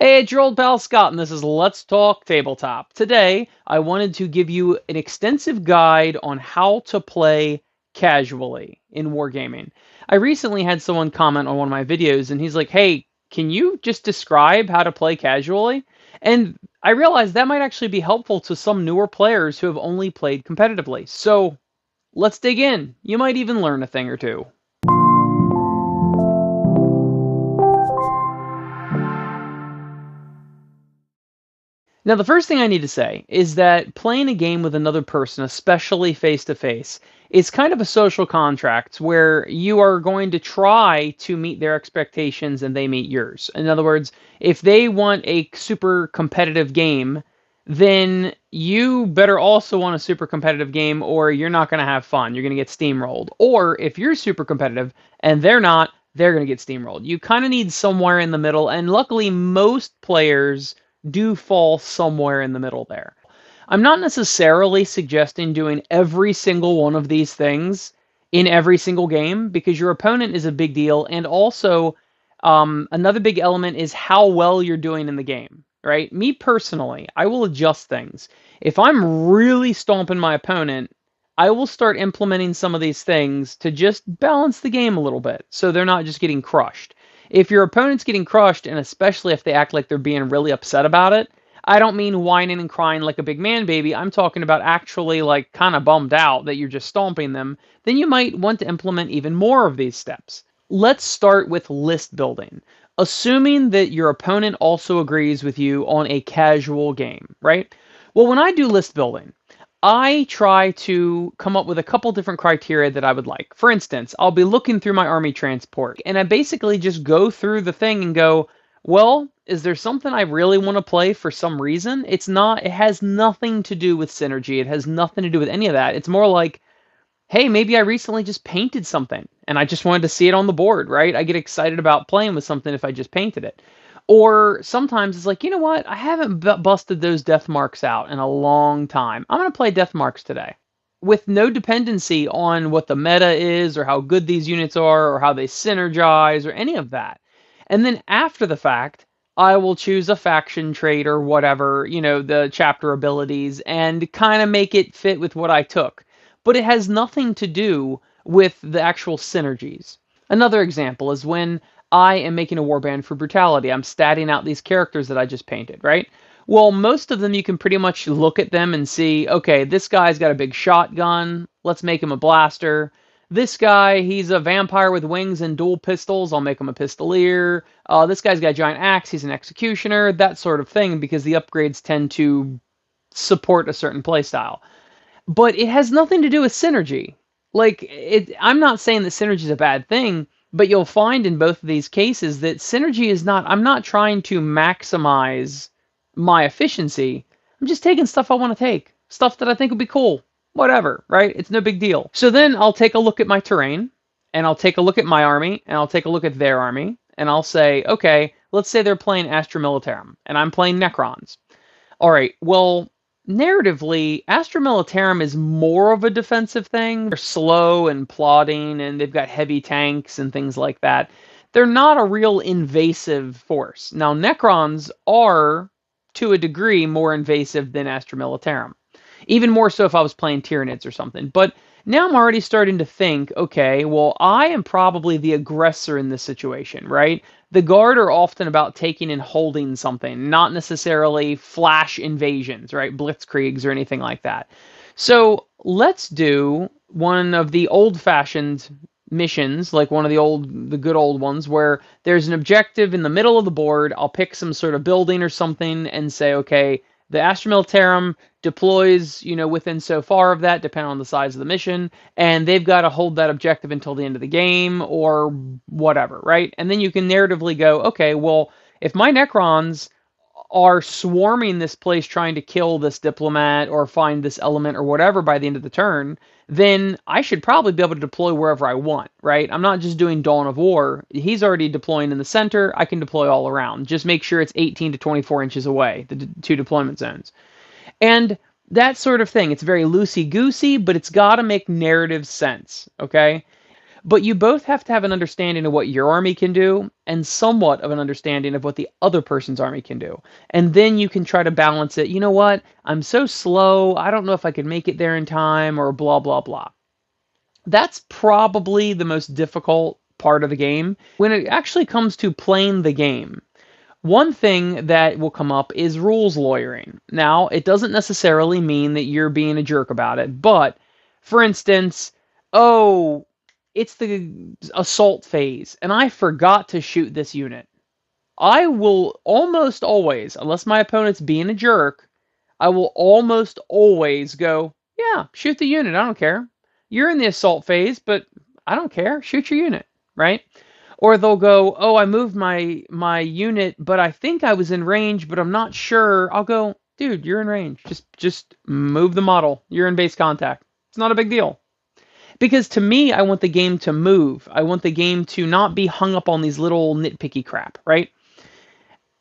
Hey, it's your old pal Scott, and this is Let's Talk Tabletop. Today, I wanted to give you an extensive guide on how to play casually in wargaming. I recently had someone comment on one of my videos, and he's like, hey, can you just describe how to play casually? And I realized that might actually be helpful to some newer players who have only played competitively. So let's dig in. You might even learn a thing or two. Now, the first thing I need to say is that playing a game with another person, especially face to face, is kind of a social contract where you are going to try to meet their expectations and they meet yours. In other words, if they want a super competitive game, then you better also want a super competitive game or you're not going to have fun. You're going to get steamrolled. Or if you're super competitive and they're not, they're going to get steamrolled. You kind of need somewhere in the middle, and luckily, most players do fall somewhere in the middle there. I'm not necessarily suggesting doing every single one of these things in every single game because your opponent is a big deal. And also, another big element is how well you're doing in the game, right? Me personally, I will adjust things. If I'm really stomping my opponent, I will start implementing some of these things to just balance the game a little bit so they're not just getting crushed. If your opponent's getting crushed, and especially if they act like they're being really upset about it, I don't mean whining and crying like a big man baby. I'm talking about actually like kind of bummed out that you're just stomping them. Then you might want to implement even more of these steps. Let's start with list building. Assuming that your opponent also agrees with you on a casual game, right? Well, when I do list building, I try to come up with a couple different criteria that I would like. For instance, I'll be looking through my army transport and I basically just go through the thing and go, well, is there something I really want to play for some reason? It has nothing to do with synergy. It has nothing to do with any of that. It's more like, hey, maybe I recently just painted something and I just wanted to see it on the board, right? I get excited about playing with something if I just painted it. Or sometimes it's like, you know what? I haven't busted those death marks out in a long time. I'm going to play death marks today with no dependency on what the meta is or how good these units are or how they synergize or any of that. And then after the fact, I will choose a faction trait or whatever, the chapter abilities, and kind of make it fit with what I took. But it has nothing to do with the actual synergies. Another example is when I am making a warband for brutality. I'm statting out these characters that I just painted, right? Well, most of them you can pretty much look at them and see, okay, this guy's got a big shotgun. Let's make him a blaster. This guy, he's a vampire with wings and dual pistols. I'll make him a pistolier. This guy's got a giant axe. He's an executioner. That sort of thing, because the upgrades tend to support a certain playstyle. But it has nothing to do with synergy. I'm not saying that synergy is a bad thing, but you'll find in both of these cases that synergy is not, I'm not trying to maximize my efficiency. I'm just taking stuff I want to take, stuff that I think would be cool, whatever, right? It's no big deal. So then I'll take a look at my terrain, and I'll take a look at my army, and I'll take a look at their army, and I'll say, okay, let's say they're playing Astra Militarum, and I'm playing Necrons. All right, well, narratively, Astra Militarum is more of a defensive thing. They're slow and plodding, and they've got heavy tanks and things like that. They're not a real invasive force. Now, Necrons are, to a degree, more invasive than Astra Militarum. Even more so if I was playing Tyranids or something. But now I'm already starting to think, okay, well, I am probably the aggressor in this situation, right? The Guard are often about taking and holding something, not necessarily flash invasions, right? Blitzkriegs or anything like that. So let's do one of the old-fashioned missions, like one of the good old ones, where there's an objective in the middle of the board. I'll pick some sort of building or something and say, okay, the Astra Militarum deploys, within so far of that, depending on the size of the mission, and they've got to hold that objective until the end of the game or whatever, right? And then you can narratively go, okay, well, if my Necrons are swarming this place trying to kill this diplomat or find this element or whatever by the end of the turn, then I should probably be able to deploy wherever I want, right? I'm not just doing Dawn of War. He's already deploying in the center. I can deploy all around. Just make sure it's 18 to 24 inches away, the two deployment zones. And that sort of thing. It's very loosey-goosey, but it's got to make narrative sense, okay? But you both have to have an understanding of what your army can do and somewhat of an understanding of what the other person's army can do. And then you can try to balance it. You know what? I'm so slow. I don't know if I could make it there in time or blah, blah, blah. That's probably the most difficult part of the game when it actually comes to playing the game. One thing that will come up is rules lawyering. Now, it doesn't necessarily mean that you're being a jerk about it, but for instance, oh, it's the assault phase, and I forgot to shoot this unit. I will almost always, unless my opponent's being a jerk, I will almost always go, yeah, shoot the unit. I don't care. You're in the assault phase, but I don't care. Shoot your unit, right? Or they'll go, oh, I moved my unit, but I think I was in range, but I'm not sure. I'll go, dude, you're in range. Just move the model. You're in base contact. It's not a big deal. Because to me, I want the game to move. I want the game to not be hung up on these little nitpicky crap, right?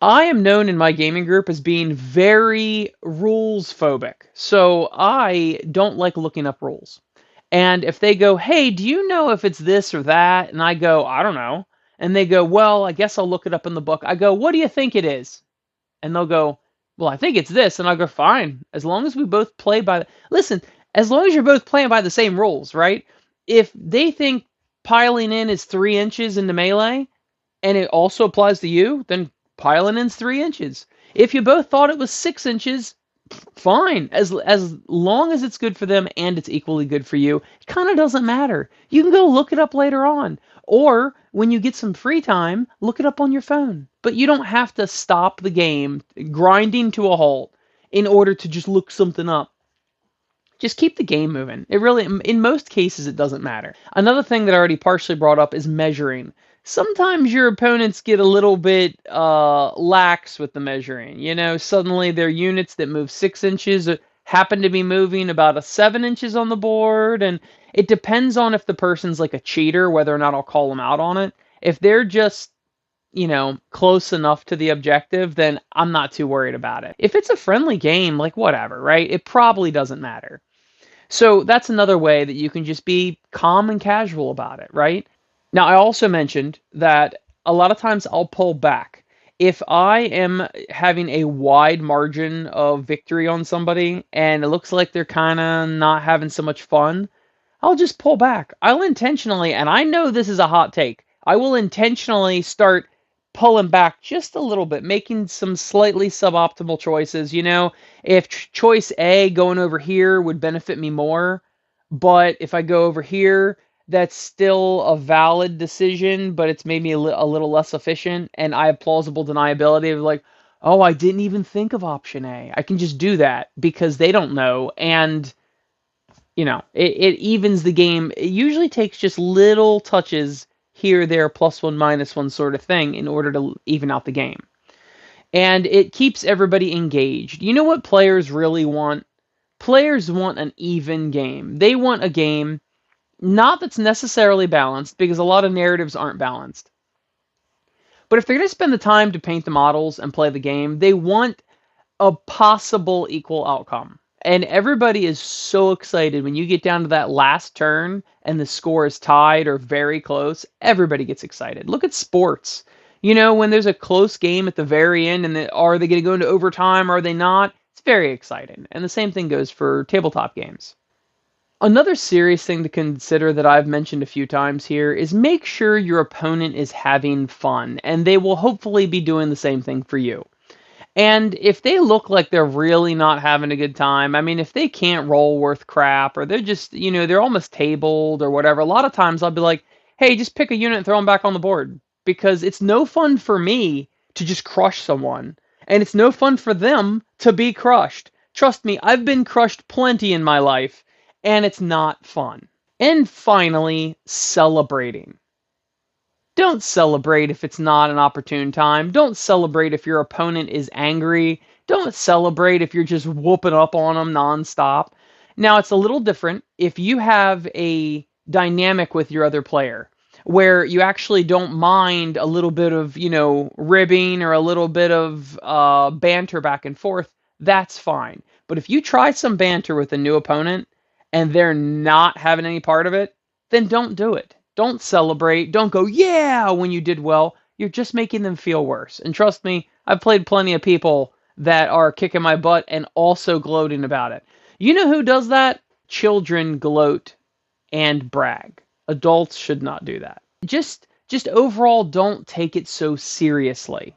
I am known in my gaming group as being very rules phobic. So I don't like looking up rules. And if they go, hey, do you know if it's this or that? And I go, I don't know. And they go, well, I guess I'll look it up in the book. I go, what do you think it is? And they'll go, well, I think it's this. And I'll go, fine. As long as we both play by listen, as long as you're both playing by the same rules, right? If they think piling in is 3 inches into melee, and it also applies to you, then piling in's 3 inches. If you both thought it was 6 inches, fine. As long as it's good for them and it's equally good for you, it kind of doesn't matter. You can go look it up later on. Or when you get some free time, look it up on your phone. But you don't have to stop the game grinding to a halt in order to just look something up. Just keep the game moving. It really, in most cases, it doesn't matter. Another thing that I already partially brought up is measuring. Sometimes your opponents get a little bit lax with the measuring. You know, suddenly their units that move 6 inches happen to be moving about a 7 inches on the board, and it depends on if the person's like a cheater, whether or not I'll call them out on it. If they're just close enough to the objective, then I'm not too worried about it. If it's a friendly game, like whatever, right? It probably doesn't matter. So that's another way that you can just be calm and casual about it, right? Now, I also mentioned that a lot of times I'll pull back. If I am having a wide margin of victory on somebody and it looks like they're kind of not having so much fun, I'll just pull back. I'll intentionally, and I know this is a hot take, I will intentionally start pulling back just a little bit, making some slightly suboptimal choices. If choice A going over here would benefit me more, but if I go over here, that's still a valid decision, but it's made me a little less efficient, and I have plausible deniability of like, oh, I didn't even think of option A. I can just do that because they don't know, and it evens the game. It usually takes just little touches here, there, +1, -1 sort of thing in order to even out the game. And it keeps everybody engaged. You know what players really want? Players want an even game. They want a game not that's necessarily balanced, because a lot of narratives aren't balanced. But if they're going to spend the time to paint the models and play the game, they want a possible equal outcome. And everybody is so excited when you get down to that last turn and the score is tied or very close. Everybody gets excited. Look at sports. When there's a close game at the very end and are they going to go into overtime or are they not? It's very exciting. And the same thing goes for tabletop games. Another serious thing to consider that I've mentioned a few times here is make sure your opponent is having fun, and they will hopefully be doing the same thing for you. And if they look like they're really not having a good time, I mean, if they can't roll worth crap, or they're just, they're almost tabled or whatever, a lot of times I'll be like, hey, just pick a unit and throw them back on the board. Because it's no fun for me to just crush someone. And it's no fun for them to be crushed. Trust me, I've been crushed plenty in my life, and it's not fun. And finally, celebrating. Don't celebrate if it's not an opportune time. Don't celebrate if your opponent is angry. Don't celebrate if you're just whooping up on them nonstop. Now, it's a little different if you have a dynamic with your other player where you actually don't mind a little bit of, ribbing or a little bit of banter back and forth. That's fine. But if you try some banter with a new opponent and they're not having any part of it, then don't do it. Don't celebrate. Don't go, yeah, when you did well. You're just making them feel worse. And trust me, I've played plenty of people that are kicking my butt and also gloating about it. You know who does that? Children gloat and brag. Adults should not do that. Just overall don't take it so seriously.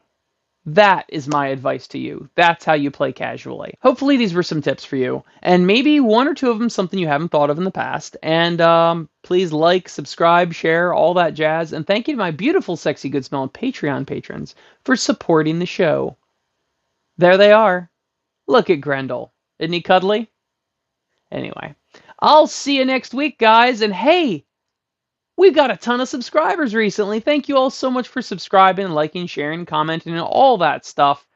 That is my advice to you. That's how you play casually. Hopefully these were some tips for you, and maybe one or two of them something you haven't thought of in the past. And please like, subscribe, share, all that jazz. And thank you to my beautiful, sexy, good smelling Patreon patrons for supporting the show. There they are. Look at Grendel. Isn't he cuddly? Anyway, I'll see you next week, guys. And hey, we've got a ton of subscribers recently. Thank you all so much for subscribing, liking, sharing, commenting, and all that stuff.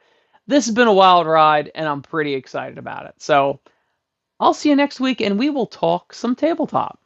This has been a wild ride, and I'm pretty excited about it. So I'll see you next week, and we will talk some tabletop.